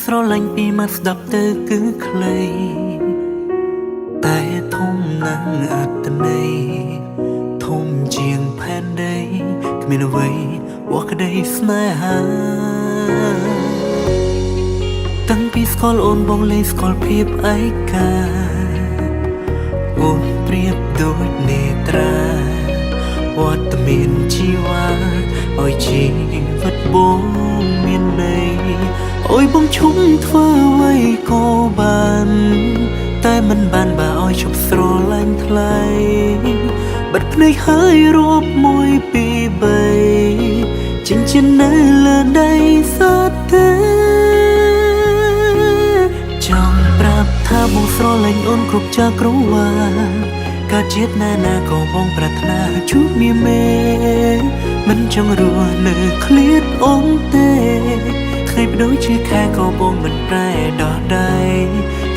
ស្រឡាញ់ពីមាត់ស្ដាប់ទៅគឺខ្លីតែធំណាស់អត្តន័យធំជាងផែនដីគ្មានអ្វីបោះក្តីស្នេហាតាំងពីស្គាល់អូនបងលេងស្គាល់ភាពឯកាអូនប្រៀបដូចនេត្រាវត្តមានជីវ៉ាឲ្យជីវិតបងមានន័យអូយបងឈុំធ្វើអ្វីក៏បានតែមិនបានបើឲ្យឈប់ស្រឡាញ់ថ្លៃបិទភ្នែកហើយរាប់1 2 3ចិញ្ចៀននៅលើដីសតទេចង់ប្រាប់ថាបងស្រឡាញ់អូនគ្រប់ចក្រវាលកើតជាតិណាក៏បងប្រាថ្នាជួបមាមេមិនចង់រស់នៅឃ្លាតអូនទេថ្ងៃបដូរជាខែក៏បងមិនប្រែដោះដៃ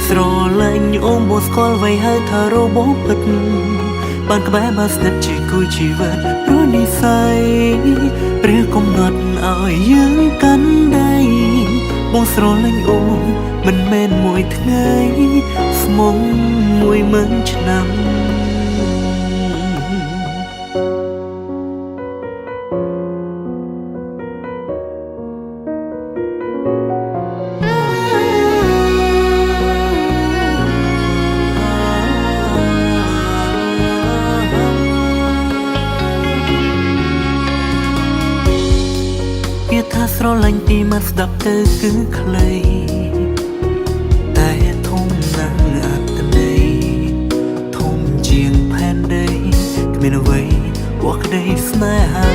ស្រឡាញ់អូនបងស្គាល់ໄວហើយថារបបពិតបានក្បែរមកស្និទ្ធជាគូជីវិតព្រោះនិស្ស័យព្រះកំណត់ឲ្យយើងកាន់ដៃបងស្រឡាញ់អូនមិនមែនមួយថ្ងៃស្មុំ10000ឆ្នាំថាស្រឡាញ់ពីមាត់ស្ដាប់ទៅគឺខ្លីតែធំណាស់អត្តន័យធំជាងផែនដីគ្មានអ្វីបោះក្តីស្នេហា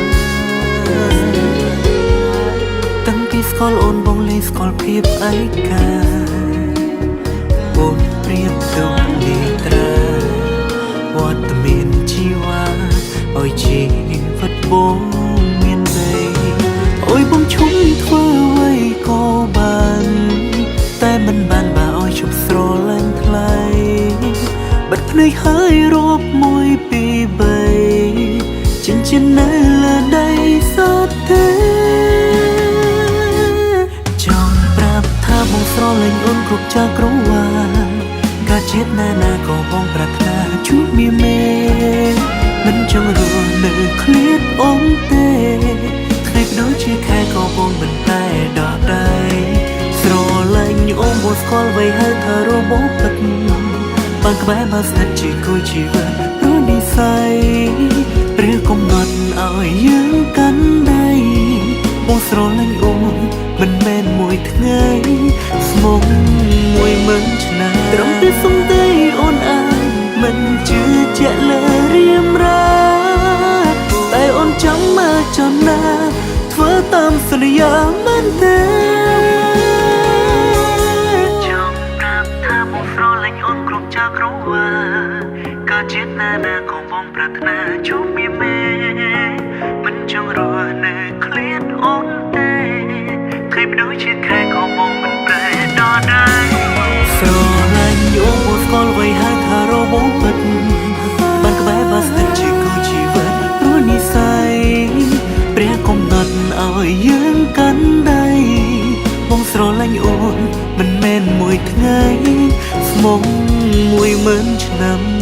តាំងពីស្គាល់អូនបងលេងស្គាល់ភាពឯកាអូនប្រៀបដូចនេត្រាវត្តមានជីវ៉ាឲ្យជីវិតបងមានន័យអូយបងឈុំធ្វើអ្វីក៏បានតែមិនបានបើឲ្យឈប់ស្រឡាញ់ថ្លៃបិទភ្នែកហើយរាប់1 2 3ចិញ្ចៀននៅលើដីសតទេចង់ប្រាប់ថាបងស្រឡាញ់អូនគ្រប់ចក្រវាលកើតជាតិណាក៏បងប្រាថ្នាជួបមាមេមិនចង់រស់នៅឃ្លាតអូនទេថ្ងៃបដូរជាខែក៏បងមិនតែដោះដៃស្រឡាញ់អូនបងស្គាល់ໄວហើយថារបបពិតបានក្បែរមកស្និទ្ធជាគូជីវិតព្រោះនិស្ស័យព្រះកំណត់ឲ្យយើងកាន់ដៃបងស្រឡាញ់អូនមិនមែនមួយថ្ងៃស្មុំ10000ឆ្នាំត្រឹមតែសំដីអូនអាចមិនជឿជាក់លើរៀមរាតែអូនចាំមកចំណាធ្វើតាមសន្យាមែនទេចង់ប្រាប់ថាបងស្រឡាញ់អូនគ្រប់ចក្រវាលកើតជាតិណាក៏បងប្រាថ្នាជួបមាមេមិនចង់រស់នៅឃ្លាតអូនទេថ្ងៃបដូរជាខែក៏បងមិនប្រែដល់ដៃស្រឡាញ់អូនបងស្គាល់ໄວហើយថារបបពិតបានក្បែរបាស្ទិតជាគូជីវិតព្រោះនិស្ស័យព្រះកំណត់ឲ្យយើងកាន់ដៃបងស្រឡាញ់អូនមិនមែនមួយថ្ងៃស្មុំ10000ឆ្នាំ